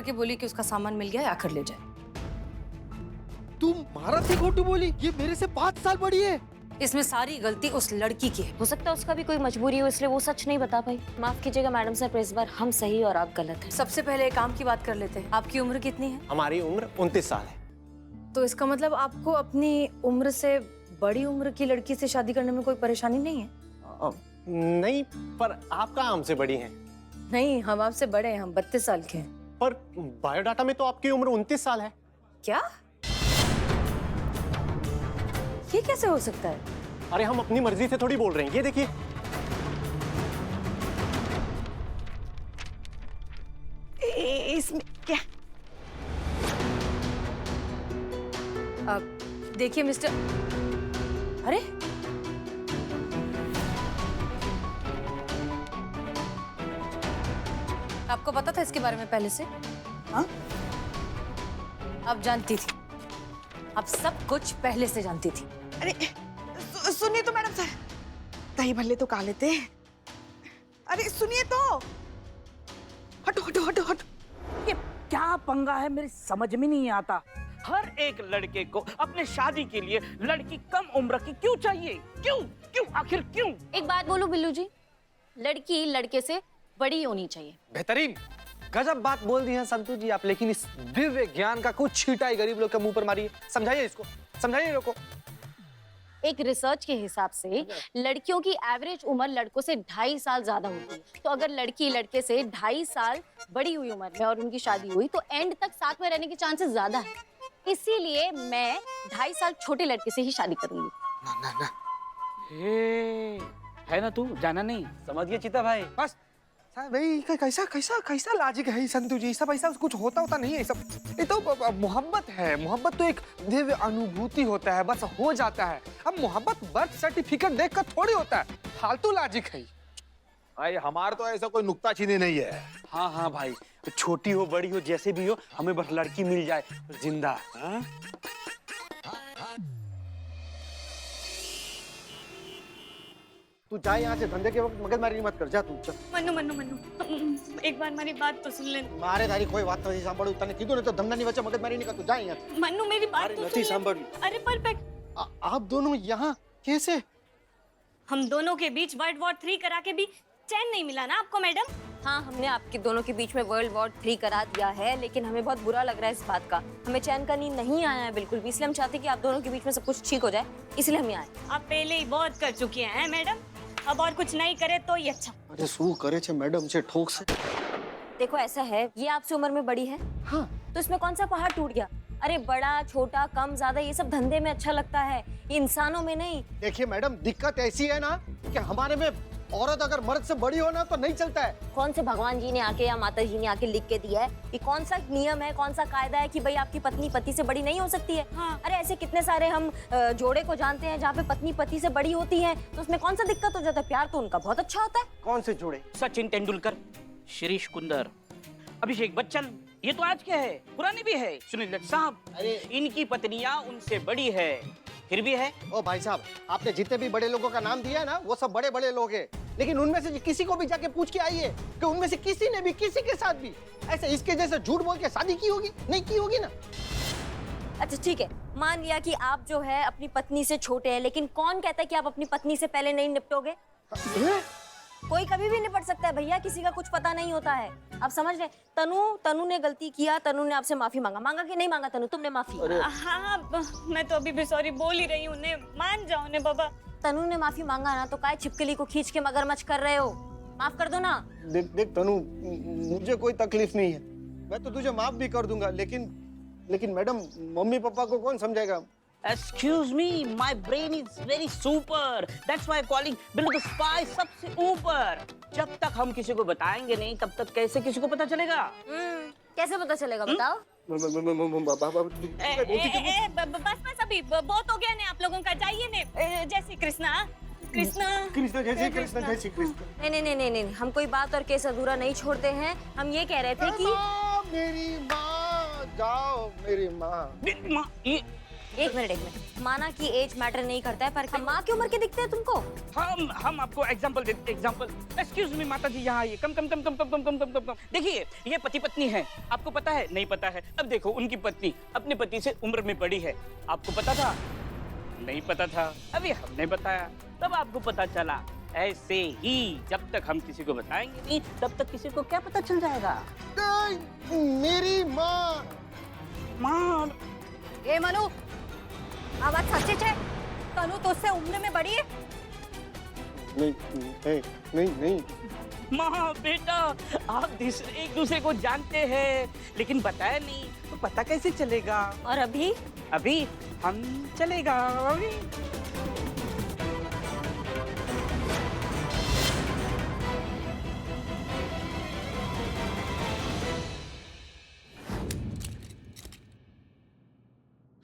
के बोली कि उसका सामान मिल गया है, आकर ले जाए। तुम महाराज से खोटू बोली? ये मेरे से 5 साल बड़ी है। इसमें सारी गलती उस लड़की की है। हो सकता है उसका भी कोई मजबूरी हो इसलिए वो सच नहीं बता पाई। माफ कीजिएगा मैडम साहब, इस बार हम सही और आप गलत हैं। सबसे पहले एक काम की बात कर लेते हैं। आपकी उम्र कितनी है? हमारी उम्र 29 साल है। तो इसका मतलब आपको अपनी उम्र से बड़ी उम्र की लड़की से शादी करने में कोई परेशानी नहीं है? नहीं, पर आप कहाँ हमसे बड़ी हैं? नहीं, हम आपसे बड़े हैं, हम 32 साल के हैं। पर बायोडाटा में तो आपकी उम्र 29 साल है। क्या? ये कैसे हो सकता है? अरे हम अपनी मर्जी से थोड़ी बोल रहे हैं, ये देखिए। इसमें क्या? देखिए मिस्टर, अरे आपको पता था इसके बारे में पहले से? हाँ? आप जानती थी, आप सब कुछ पहले से जानती थी। अरे सुनिए तो मैडम सर, दही भल्ले तो खा लेते। अरे सुनिए तो, हटो हटो हटो हटो। ये क्या पंगा है मेरी समझ में नहीं आता। हर एक लड़के को अपने शादी के लिए लड़की कम उम्र की क्यों चाहिए? क्यों क्यों आखिर क्यों? एक बात बोलूं बिल्लू जी, लड़की लड़के से बड़ी होनी चाहिए। बेहतरीन, गजब बात बोल दी है संतू जी आप, लेकिन इस दिव्य ज्ञान का कुछ छींटा ही गरीब लोग के मुंह पर मारिए। समझाइए इसको, समझाइए लोगों को। एक रिसर्च के हिसाब से लड़कियों की एवरेज उम्र लड़कों से 2.5 साल ज्यादा होती है। तो अगर लड़की लड़के से 2.5 साल बड़ी हुई उम्र में और उनकी शादी हुई तो एंड तक साथ में रहने के चांसेस ज्यादा है। इसीलिए मैं 2.5 साल छोटे लड़के से ही शादी करूंगी। ना ना ना, है ना, तू जाना नहीं? समझ गए चिता भाई। बस साहब भाई, कैसा कैसा कैसा लॉजिक है संतू जी? सब ऐसा कुछ होता नहीं है। सब ये तो मोहब्बत है। मोहब्बत तो एक दिव्य अनुभूति होता है, बस हो जाता है। अब मोहब्बत बर्थ सर्टिफिकेट देखकर थोड़ी होता है, फालतू लॉजिक है। भाई हमारा तो ऐसा कोई नुक्ताचीनी नहीं है। हाँ हाँ भाई, छोटी हो बड़ी हो जैसे भी हो, हमें बस लड़की मिल जाए जिंदा। हाँ? तू जा यहाँ से, धंधे के वक्त मगजमारी मत कर, जा तू चल। मन्नू मन्नू मन्नू एक बार मेरी बात तो सुन ले। मारे तारी कोई बात नहीं सांभळू, तने कीधुं ने तो धंधा नहीं वच्चे मगजमारी नहीं कर, तू जा यहाँ से। मन्नू मेरी बात तो नहीं सुन सांभळी। ले। अरे पर आप दोनों यहाँ कैसे? हम दोनों के बीच वर्ल्ड वॉर 3 करा के भी चैन नहीं मिला ना आपको मैडम? हाँ, हमने आपके दोनों के बीच में वर्ल्ड वॉर 3 करा दिया है, लेकिन हमें बहुत बुरा लग रहा है इस बात का। हमें चैन का नींद नहीं आया है बिल्कुल भी, इसलिए हम चाहते हैं कि आप दोनों के बीच में सब कुछ ठीक हो जाए, इसलिए हम आए। आप पहले ही बहुत कर चुकी हैं मैडम, अब और कुछ नहीं करे तो ये अच्छा। अरे शू करे छे मैडम से ठोक से। देखो ऐसा है, ये आपसे उम्र में बड़ी है। हाँ। तो इसमें कौन सा पहाड़ टूट गया? अरे बड़ा छोटा कम ज्यादा ये सब धंधे में अच्छा लगता है, इंसानों में नहीं। देखिए मैडम, दिक्कत ऐसी है ना कि हमारे में औरत अगर मर्द से बड़ी हो ना तो नहीं चलता है। कौन से भगवान जी ने आके या माता जी ने आके लिख के दिया है? ये कौन सा नियम है, कौन सा कायदा है कि भाई आपकी पत्नी पति से बड़ी नहीं हो सकती है? हाँ। अरे ऐसे कितने सारे हम जोड़े को जानते हैं जहाँ पे पत्नी पति से बड़ी होती है, तो उसमें कौन सा दिक्कत हो जाता है? प्यार तो उनका बहुत अच्छा होता है। कौन से जोड़े? सचिन तेंदुलकर, शिरीष कुंदर, अभिषेक बच्चन, ये तो आज के है, पुरानी भी है। सुनील दत्त साहब, अरे इनकी पत्नियां उनसे बड़ी है, फिर भी है। ओ भाई साहब, आपने जितने भी बड़े लोगों का नाम दिया है ना, वो सब बड़े बड़े लोग हैं, लेकिन उनमें से किसी को भी जाके पूछ के आइए कि उनमें से किसी ने भी किसी के साथ भी ऐसे इसके जैसे झूठ बोल के शादी की होगी? नहीं की होगी ना। अच्छा ठीक है, मान लिया कि आप जो है अपनी पत्नी से छोटे हैं, लेकिन कौन कहता है कि आप अपनी पत्नी से पहले नहीं निपटोगे? कोई कभी भी निपट सकता है भैया, किसी का कुछ पता नहीं होता है। आप समझ रहे? तनु ने गलती किया, तनु ने आपसे माफी मांगा कि नहीं मांगा? तनु, तुमने माफी? हाँ मैं तो अभी भी सॉरी बोल ही रही हूँ, मान जाओ ने बाबा। तनु ने माफी मांगा ना, तो काय छिपकली को खींच के मगरमच्छ कर रहे हो? माफ कर दो ना। देख देख तनु, मुझे कोई तकलीफ नहीं है, मैं तो तुझे माफ भी कर दूंगा, लेकिन मैडम मम्मी पापा को कौन समझाएगा? Excuse me, my brain is very super. That's why I'm calling Billu the spy सबसे ऊपर। जब तक हम किसी को बताएंगे नहीं, तब तक कैसे किसी को पता चलेगा? कैसे पता चलेगा बताओ? बस बस अभी बहुत हो गया ने आप लोगों का, जाइए ने। जय श्री कृष्णा। कृष्णा कृष्ण जय श्री कृष्ण, जय श्री कृष्ण। नहीं, हम कोई बात और केस अधूरा नहीं छोड़ते हैं। हम ये कह रहे थे कि मेरी माँ, जाओ मेरी माँ। माँ, एक मिनट। माना कि एज मैटर नहीं करता है, पर हम माँ की उम्र के दिखते हैं तुमको? हम आपको एग्जांपल देते, एग्जांपल। एक्सक्यूज मी माता जी, यहाँ आइए। कम कम कम कम कम कम कम कम कम कम। देखिए, ये पति पत्नी है। आपको पता है? नहीं पता है। अब देखो, उनकी पत्नी अपने पति से उम्र में बड़ी है। आपको पता था? नहीं पता था। अभी हमने बताया, तब आपको पता चला। ऐसे ही जब तक हम किसी को बताएंगे नहीं, तब तक किसी को क्या पता चल जाएगा? मेरी माँ। माँ, ए मनु, आवाज सच्ची है? तनु तो उससे उम्र में बड़ी है? नहीं। माँ बेटा, आप एक दूसरे को जानते हैं, लेकिन बताया नहीं, तो पता कैसे चलेगा? और अभी? अभी हम चलेगा।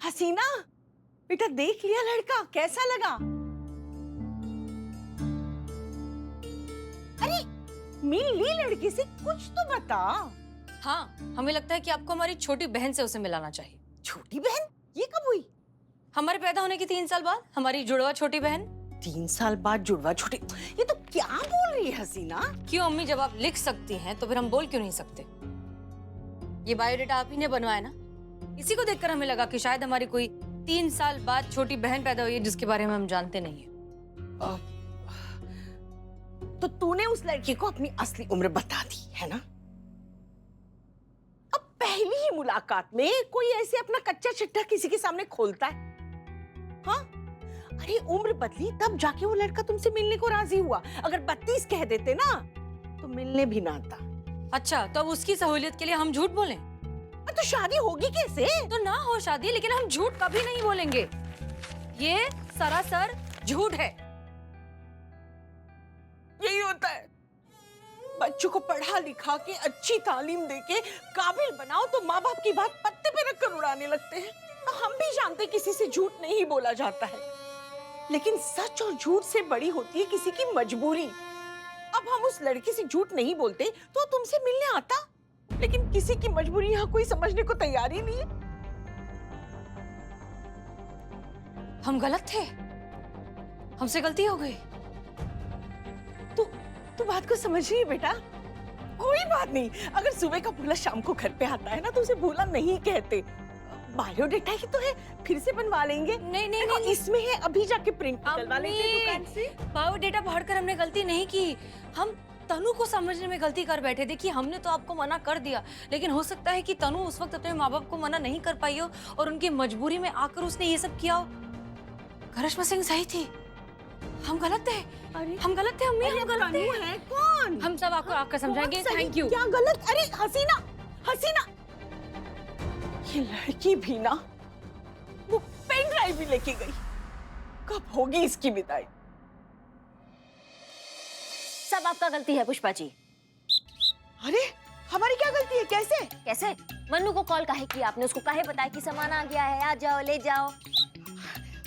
हसीना, बेटा देख लिया लड़का, कैसा लगा? अरे मिल ली लड़की से, कुछ तो बता। हाँ, हमें लगता है कि आपको हमारी छोटी बहन से उसे मिलाना चाहिए। छोटी बहन? ये कब हुई? हमारे पैदा होने के 3 साल बाद हमारी जुड़वा छोटी बहन। 3 साल बाद जुड़वा छोटी? ये तो क्या बोल रही है हसीना? क्यों अम्मी, जब आप लिख सकती हैं तो फिर हम बोल क्यों नहीं सकते? ये बायोडेटा आप ही ने बनवाया ना? इसी को देखकर हमें लगा कि शायद हमारी कोई 3 साल बाद छोटी बहन पैदा हुई है जिसके बारे में हम जानते नहीं है। तो तूने उस लड़की को अपनी असली उम्र बता दी है ना? अब पहली ही मुलाकात में कोई ऐसे अपना कच्चा चिट्ठा किसी के सामने खोलता है? हाँ? अरे उम्र बदली तब जाके वो लड़का तुमसे मिलने को राजी हुआ। अगर 32 कह देते ना तो मिलने भी ना आता। अच्छा, तो अब उसकी सहूलियत के लिए हम झूठ बोलें? तो शादी होगी कैसे? तो ना हो शादी, लेकिन हम झूठ कभी नहीं बोलेंगे। ये सरासर झूठ है। यही होता है, बच्चों को पढ़ा लिखा के अच्छी तालीम देके काबिल बनाओ तो माँ बाप की बात पत्ते पे रखकर उड़ाने लगते हैं। तो हम भी जानते किसी से झूठ नहीं बोला जाता है, लेकिन सच और झूठ से बड़ी होती है किसी की मजबूरी। अब हम उस लड़की से झूठ नहीं बोलते तो तुमसे मिलने आता, लेकिन किसी की मजबूरी यहाँ कोई समझने को तैयार ही नहीं है। हम गलत थे, हमसे गलती हो गई। तू बात को समझ रही है बेटा? कोई बात नहीं, अगर सुबह का भूला शाम को घर पे आता है ना तो उसे भूला नहीं कहते। बायोडेटा ही तो है, फिर से बनवा लेंगे। नहीं नहीं देखो, नहीं, इसमें है, अभी जाके प्रिंट निकलवा लेंगे अम्मी, दुकान से। बायोडेटा पढ़कर हमने गलती नहीं की। हम तनु को समझने में गलती कर बैठे थे कि हमने तो आपको मना कर दिया, लेकिन हो सकता है कि तनु उस वक्त अपने माँ बाप को मना नहीं कर पाई हो और उनकी मजबूरी में आकर उसने ये सब किया हो। करिश्मा सिंह सही थी, हम गलत थे। हम गलत थे अम्मी, हम गलत थे। है कौन? हम सब आपको आकर समझाएंगे। कौन सही, थैंक यू। क्या गलत? अरे हसीना, हसीना, ये लड़की भी ना वो पेन ड्राइव भी लेके गई। कब होगी इसकी विदाई? सब आपका गलती है पुष्पा जी। अरे हमारी क्या गलती है? कैसे? कैसे? मन्नू को कॉल काहे किया आपने? उसको काहे बताया कि सामान आ गया है, आ जाओ ले जाओ?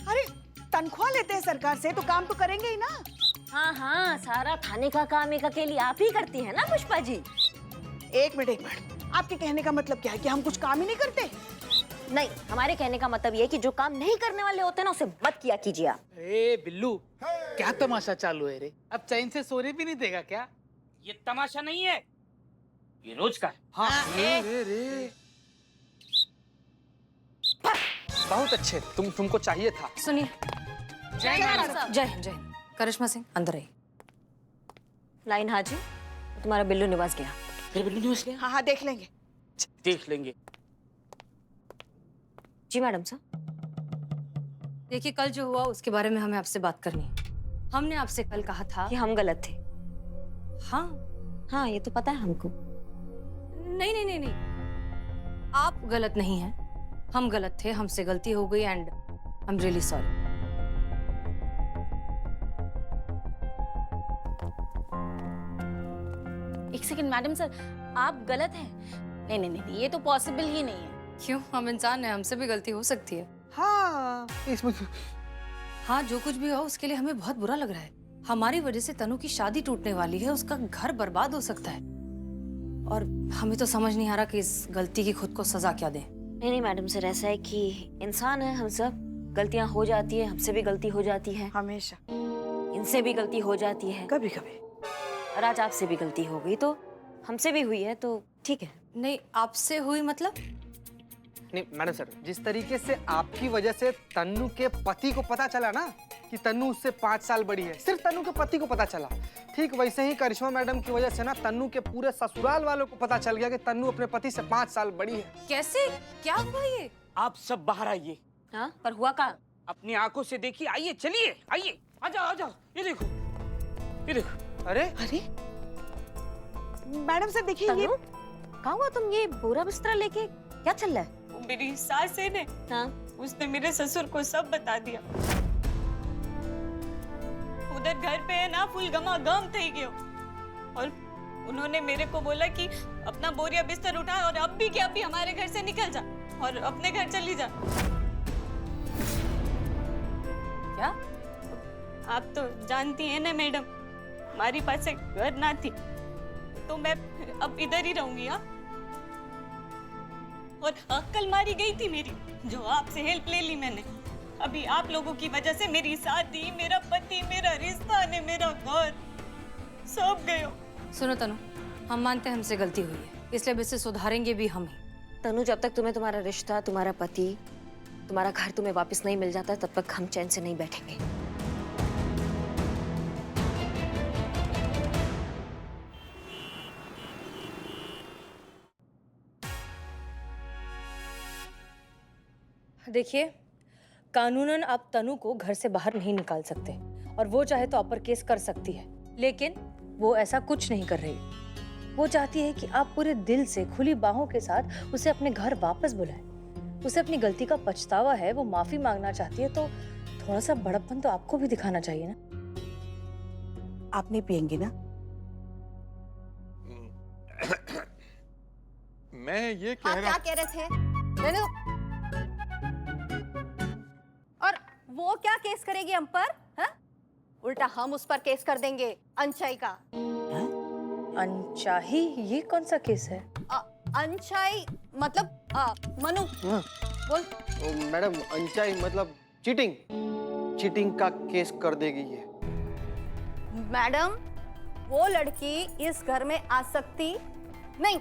अरे तनख्वाह लेते हैं सरकार से तो काम तो करेंगे ही ना। हाँ हाँ, सारा थाने का काम एक अकेली आप ही करती है ना पुष्पा जी? एक मिनट, आपके कहने का मतलब क्या है कि हम कुछ काम ही नहीं करते? नहीं, हमारे कहने का मतलब ये है कि जो काम नहीं करने वाले होते हैं ना उसे मत किया कीजिए आप। ए बिल्लू, क्या तमाशा चालू है रे? अब चैन से सोने भी नहीं देगा क्या? ये तमाशा नहीं है, ये रोज का है। हाँ, रे। बहुत अच्छे, तुमको चाहिए था। सुनिए, जय हिंद। जय हिंद, जय हिंद। करिश्मा सिंह अंदर आइए। लाइन हाजी, तुम्हारा बिल्लू निवास गया। फिर बिल्लू न्यूज़ लिया? हाँ हाँ देख लेंगे। देख लेंगे। जी मैडम साहब। देखिए, कल जो हुआ उसके बारे में हमें आपसे बात करनी है। हमने आपसे कल कहा था कि हम गलत थे। हाँ हाँ, ये तो पता है हमको। नहीं नहीं नहीं नहीं, आप गलत नहीं हैं, हम गलत थे, हमसे गलती हो गई and I am really sorry. एक सेकंड मैडम सर, आप गलत हैं। नहीं नहीं नहीं, ये तो पॉसिबल ही नहीं है। क्यों? हम इंसान हैं, हमसे भी गलती हो सकती है। हाँ, इसमें हाँ, जो कुछ भी हो उसके लिए हमें बहुत बुरा लग रहा है। हमारी वजह से तनु की शादी टूटने वाली है, उसका घर बर्बाद हो सकता है और हमें तो समझ नहीं आ रहा कि इस गलती की खुद को सजा क्या दें। नहीं नहीं मैडम सर, ऐसा है कि इंसान है हम सब, गलतियां हो जाती है, हमसे भी गलती हो जाती है, हमेशा इनसे भी गलती हो जाती है, कभी कभी। और आज आपसे भी गलती हो गई तो हमसे भी हुई है, तो ठीक है। नहीं, आपसे हुई मतलब? नहीं मैडम सर, जिस तरीके से आपकी वजह से तन्नू के पति को पता चला ना कि तन्नू उससे 5 साल बड़ी है, सिर्फ तन्नू के पति को पता चला, ठीक वैसे ही करिश्मा मैडम की वजह से ना तन्नू के पूरे ससुराल वालों को पता चल गया कि तन्नू अपने पति से 5 साल बड़ी है। कैसे? क्या हुआ ये? आप सब बाहर आइए, हाँ, पर हुआ का? अपनी आंखों से देखिए। आइए, चलिए, आइए, आ जाओ, आ जाओ। ये देखो, ये देखो। अरे अरे मैडम सर देखिए, ये कहाँ हुआ? तुम ये बोरा बिस्तरा लेके क्या चल रहा है? वो मेरी सास है ने, हाँ, उसने मेरे ससुर को सब बता दिया। उधर घर पे है ना फुल गमागम થઈ गयो, और उन्होंने मेरे को बोला कि अपना बोरिया बिस्तर उठा और अब भी के अभी हमारे घर से निकल जा और अपने घर चली जा। क्या? आप तो जानती हैं ना मैडम, हमारी पास एक घर ना थी, तो मैं अब इधर ही रहूंगी। हाँ, और अक्ल मारी गई थी मेरी, जो आपसे हेल्प ले ली मैंने। अभी आप लोगों की वजह से मेरी शादी, मेरा पति, मेरा रिश्ता ने मेरा घर सब गयो। सुनो तनु, हम मानते हैं हमसे गलती हुई है, इसलिए अब इसे सुधारेंगे भी हम ही। तनु, जब तक तुम्हें तुम्हारा रिश्ता, तुम्हारा पति, तुम्हारा घर तुम्हें वापस नहीं मिल जाता, तब तक हम चैन से नहीं बैठेंगे। देखिए, कानूनन आप तनु को घर से बाहर नहीं निकाल सकते, और वो चाहे तो अपर केस कर सकती है, लेकिन वो ऐसा कुछ नहीं कर रही। वो चाहती है कि आप पूरे दिल से, खुली बाहों के साथ उसे अपने घर वापस बुलाएं। उसे अपनी गलती का पछतावा है, वो माफी मांगना चाहती है, तो थोड़ा सा बड़प्पन तो आपको भी दिखाना चाहिए ना। आप नहीं पियेंगी ना? मैं ये कह हाँ, रहा क्या कह रहे थे? लेने दो। और वो क्या केस करेगी हम पर? हाँ? उल्टा हम उस पर केस कर देंगे, अनचाही का। अनचाही? ये कौन सा केस है? अनचाही मतलब मनु, बोल। मैडम, अनचाही मतलब चीटिंग, चीटिंग का केस कर देगी ये। मैडम, वो लड़की इस घर में आ सकती नहीं।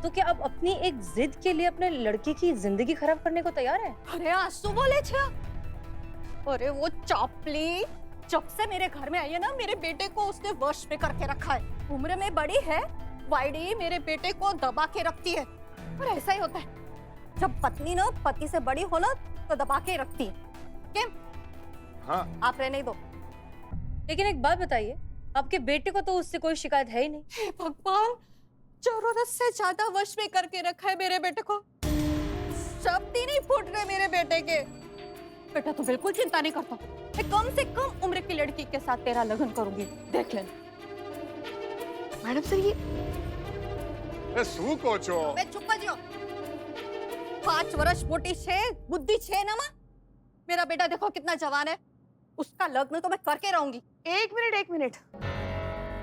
तो क्या आप अपनी एक जिद के लिए अपने लड़के की जिंदगी खराब करने को तैयार हैं? अरे आंसू बोले छे। अरे वो चापली जब से मेरे घर में आई है ना, मेरे बेटे को उसने वश में करके रखा है। उम्र में बड़ी है, वाइडी मेरे बेटे को दबा के रखती है। और ऐसा ही होता है, जब पत्नी ना पति से बड़ी हो ना तो दबा के रखती है। क्यों? हाँ, आप रहने दो। लेकिन एक बात बताइए, आपके बेटे को तो उससे कोई शिकायत है ही नहीं। हे भगवान, जरूरत से ज्यादा वश में करके रखा है मेरे बेटे को। शब्द ही नहीं फूट रहे मेरे बेटे के। बेटा तो बिल्कुल चिंता नहीं करता, मैं कम से कम उम्र की लड़की के साथ तेरा लगन करूंगी, देख लेना। मैडम सर, ये શું કહો છો? मैं चुप कर जाओ। 5 वर्ष मोटी छे, बुद्धि छे ना मां। मेरा बेटा देखो कितना जवान है, उसका लग्न तो मैं करके रहूंगी। एक मिनट,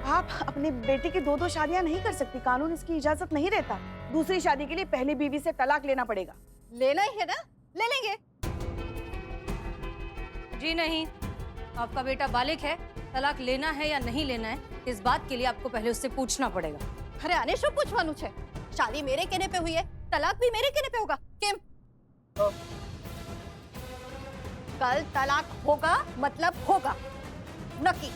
आप अपने बेटे की 2 शादियां नहीं कर सकती, कानून इसकी इजाजत नहीं देता। दूसरी शादी के लिए पहली बीवी से तलाक लेना पड़ेगा। लेना ही है ना, ले लेंगे। जी नहीं, आपका बेटा बालिग है, तलाक लेना है या नहीं लेना है, इस बात के लिए आपको पहले उससे पूछना पड़ेगा। अरे आने शो पूछवानु छे, शादी मेरे कहने पे हुई है, तलाक भी मेरे कहने पे होगा। केम? कल तलाक होगा मतलब होगा, नक्की।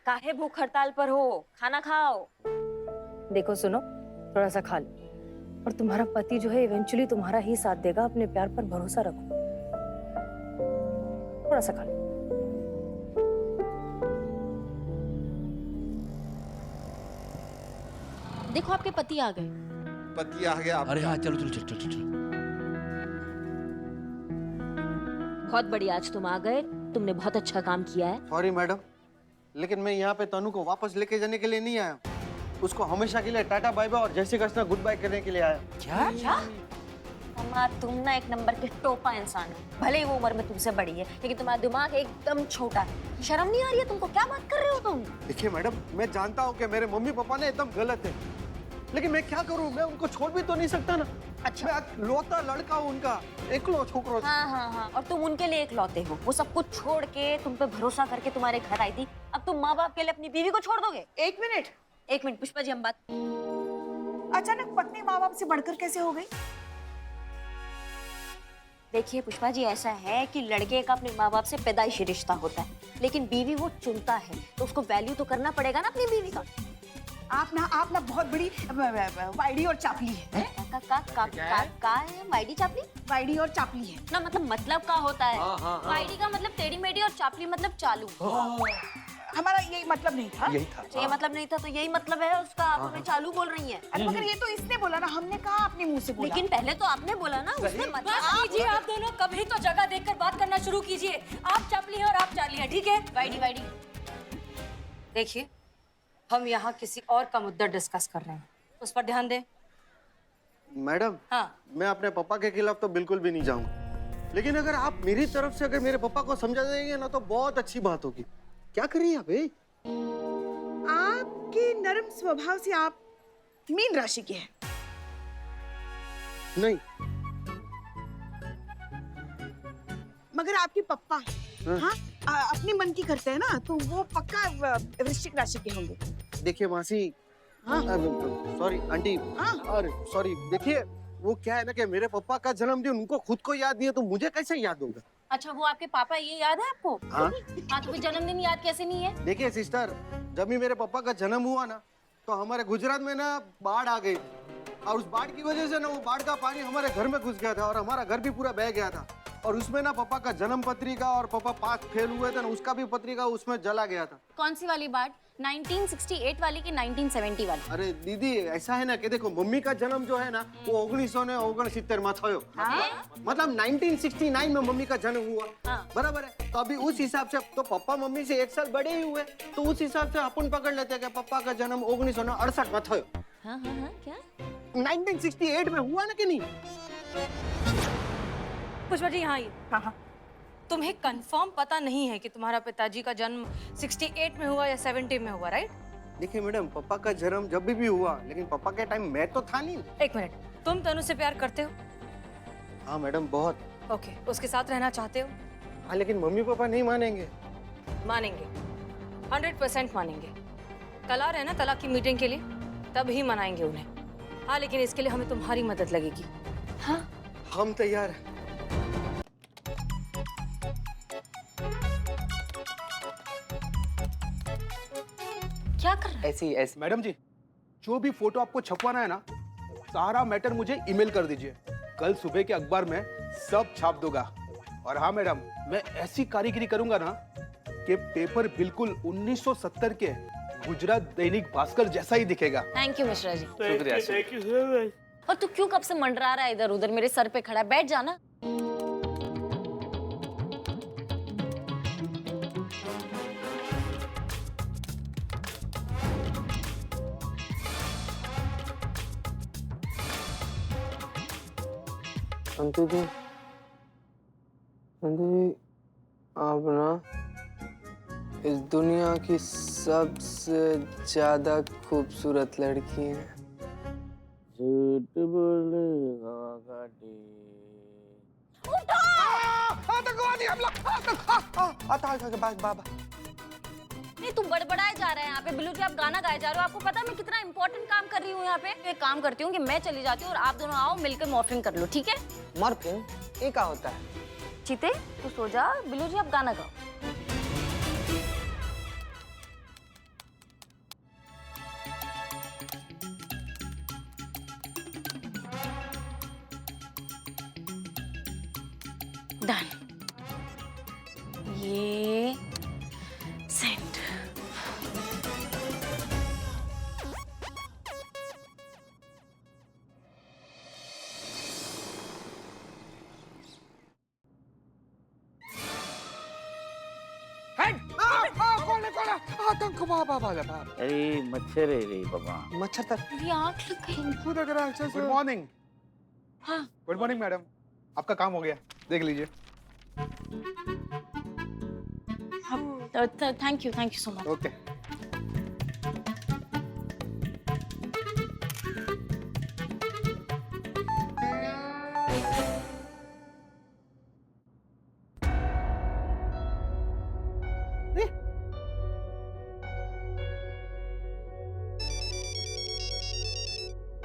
काहे भूख हड़ताल पर हो? खाना खाओ। देखो सुनो, थोड़ा सा खा लो, और तुम्हारा पति जो है इवेंचुअली तुम्हारा ही साथ देगा। अपने प्यार पर भरोसा रखो, थोड़ा सा खा लो। देखो आपके पति आ गए। पति आ गया। अरे हाँ, चलो चलो चलो चलो चलो। बहुत बढ़िया, आज तुम आ गए, तुमने बहुत अच्छा काम किया है। सॉरी मैडम, लेकिन मैं यहाँ पे तनु को वापस लेके जाने के लिए नहीं आया, उसको हमेशा के लिए टाटा बाय बाय और जय श्री कृष्णा गुड बाय करने के लिए आया। क्या? अम्मा तुम ना एक नंबर के टोपा इंसान हो। भले ही वो उम्र में तुमसे बड़ी है, लेकिन तुम्हारा दिमाग एकदम छोटा है। शर्म नहीं आ रही है तुमको? क्या बात कर रहे हो तुम? देखिए मैडम, मैं जानता हूँ कि मेरे मम्मी पापा ने एकदम गलत है, लेकिन मैं क्या करूँ, मैं उनको छोड़ भी तो नहीं सकता ना। अच्छा, मैं लौता लड़का हूँ उनका, एकलो छोकरो। हाँ, और तुम उनके लिए इकलौते हो। वो सब कुछ छोड़ के तुम पे भरोसा करके तुम्हारे घर आई थी, अब तुम माँ बाप के लिए अपनी बीवी को छोड़ दोगे? एक मिनट, एक मिनट पुष्पा जी, हम बात। अचानक पत्नी माँ बाप से बढ़कर कैसे हो गई? देखिए पुष्पा जी, ऐसा है कि लड़के का अपने माँ बाप से पैदाइशी रिश्ता होता है, लेकिन बीवी वो चुनता है, तो उसको वैल्यू तो करना पड़ेगा ना अपनी बीवी का। आप ना बहुत बड़ी वाइडी और चापली है। का है वाइडी चापली? वाइडी और चापली है ना, मतलब का होता है? वाइडी का मतलब टेढ़ी मेढ़ी और चापली मतलब चालू। हमारा यही मतलब नहीं था। यही था। ये मतलब नहीं था तो यही मतलब है उसका। आप हमें चालू बोल रही हैं। अरे मगर ये तो इसने बोला ना, हमने कहा अपने मुंह से बोला। लेकिन पहले तो आपने बोला ना, उसने बस मतलब। कीजिए आप दोनों, कभी तो जगह देखकर बात करना शुरू कीजिए। आप चापली हैं और आप चार्ली हैं, ठीक है? वाइडी देखिए, हम यहाँ किसी और का मुद्दा डिस्कस कर रहे हैं, उस पर ध्यान दें। मैडम, हाँ, मैं अपने पापा के खिलाफ तो बिल्कुल भी नहीं जाऊंगा, लेकिन अगर आप मेरी तरफ से अगर मेरे पापा को समझा देंगे ना तो बहुत अच्छी बात होगी। क्या कर रही है भाई? आपके नरम स्वभाव से आप मीन राशि के हैं। नहीं। मगर आपके पप्पा हाँ अपने मन की करते हैं ना, तो वो पक्का वृश्चिक राशि के होंगे। देखिए मासी, सॉरी आंटी, और सॉरी, देखिए वो क्या है ना कि मेरे पापा का जन्मदिन उनको खुद को याद नहीं है, तो मुझे कैसे याद होगा? अच्छा, वो आपके पापा, ये याद है आपको? हाँ। तो फिर जन्मदिन याद कैसे नहीं है? देखिए सिस्टर, जब भी मेरे पापा का जन्म हुआ ना, तो हमारे गुजरात में ना बाढ़ आ गई, और उस बाढ़ की वजह से ना वो बाढ़ का पानी हमारे घर में घुस गया था और हमारा घर भी पूरा बह गया था। और उसमें ना पापा का जन्म पत्रिका और पापा पास फेल हुए थे ना, उसका भी पत्रिका उसमें जला गया था। कौन सी वाली बात? 1968 वाली की 1970 वाली? अरे दीदी, ऐसा है ना कि देखो, मम्मी का जन्म जो है ना वो 1969 में थयो। मतलब 1969 में मम्मी का जन्म हुआ। बराबर है, तो अभी उस हिसाब से तो पापा मम्मी से 1 साल बड़े ही हुए, तो उस हिसाब से अपन पकड़ लेते हैं कि पापा का जन्म 1968 में थयो। हाँ, क्या? 1968 में हुआ ना कि नहीं? पुष्पा जी यहाँ आइए। हाँ। तुम्हें कंफर्म पता नहीं है कि तुम्हारा पिताजी का जन्म 68 में हुआ या 70 में हुआ, राइट? देखिए मैडम, पापा का जन्म जब भी हुआ, लेकिन पापा के टाइम मैं तो था नहीं। एक मिनट, तुम तनु से प्यार करते हो? हाँ मैडम, बहुत। ओके, उसके साथ रहना चाहते हो? हाँ, लेकिन मम्मी पापा नहीं मानेंगे। मानेंगे, 100% मानेंगे। कल आ रहे हैं ना तलाक की मीटिंग के लिए, तब ही मनाएंगे उन्हें। हाँ, लेकिन इसके लिए हमें तुम्हारी मदद लगेगी। हाँ, हम तैयार हैं। क्या कर रहे हैं? ऐसे ही मैडम जी, जो भी फोटो आपको छपवाना है ना, सारा मैटर मुझे ईमेल कर दीजिए। कल सुबह के अखबार में सब छाप दूंगा। और हाँ मैडम, मैं ऐसी कारीगरी करूंगा ना कि पेपर बिल्कुल 1970 के गुजरात दैनिक भास्कर जैसा ही दिखेगा। Thank you Mishra ji. शुक्रिया। और तू क्यों कब से मंडरा रहा है इधर उधर? मेरे सर पे खड़ा है, बैठ जाना। संतु जी, आप ना इस दुनिया की सबसे ज्यादा खूबसूरत लड़की हैं। झूठ बोलेगा गाड़ी। आतंकवादी हमला! बाबा, नहीं, तुम बड़बड़ाए जा रहे हैं यहाँ पे। बिल्लू जी, आप गाना गाए जा रहे हो। आपको पता है मैं कितना इंपॉर्टेंट काम कर रही हूँ यहाँ पे? एक काम करती हूँ कि मैं चली जाती हूँ और आप दोनों आओ, मिलकर मॉर्फिंग कर लो, ठीक है? मॉर्फिंग? ये क्या होता है? चीते, तू सो जा। बिल्लू जी, आप गाना गाओ। डन। ये सेंड। अरे मच्छर है रे बाबा। मच्छर तक मेरी आँख लग गई। खुद अगर गुड मॉर्निंग। हाँ। गुड मॉर्निंग मैडम, आपका काम हो गया, देख लीजिए। Thank you so much. Okay.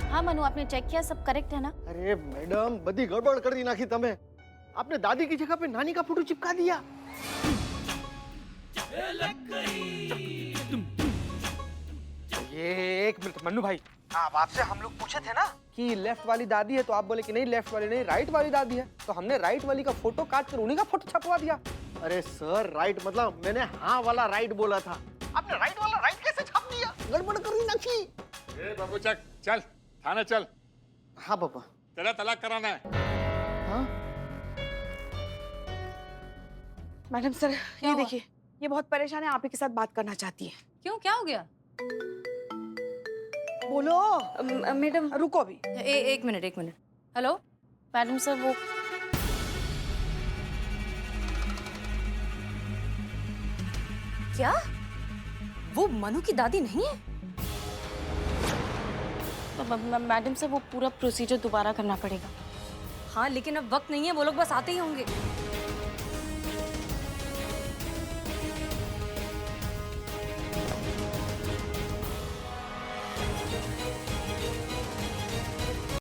हाँ मनु, आपने चेक किया, सब करेक्ट है ना? अरे मैडम, बड़ी गड़बड़ कर दी नाखी तमे। आपने दादी की जगह पे नानी का फोटो चिपका दिया। ये एक मिनट मन्नू भाई, अब आपसे हम लोग पूछे थे ना कि लेफ्ट वाली दादी है, तो आप बोले कि नहीं लेफ्ट वाली नहीं, राइट वाली दादी है। तो हमने राइट वाली का फोटो काट कर उन्हीं का फोटो छपवा दिया। अरे सर, राइट मतलब मैंने हाँ वाला राइट बोला था। आपने राइट वाला राइट कैसे छाप दिया? गड़बड़ कर दी नाखी। ए बाबू चक, चल थाने चल, हाँ पापा। तेरा तलाक कराना है। हाँ? मैडम सर, ये देखिए, ये बहुत परेशान है, आप ही के साथ बात करना चाहती है। क्यों, क्या हो गया? बोलो। मैडम रुको अभी। एक मिनट। हेलो मैडम सर, वो क्या? वो मनु की दादी नहीं है? मैडम सर, वो पूरा प्रोसीजर दोबारा करना पड़ेगा। हाँ, लेकिन अब वक्त नहीं है, वो लोग बस आते ही होंगे।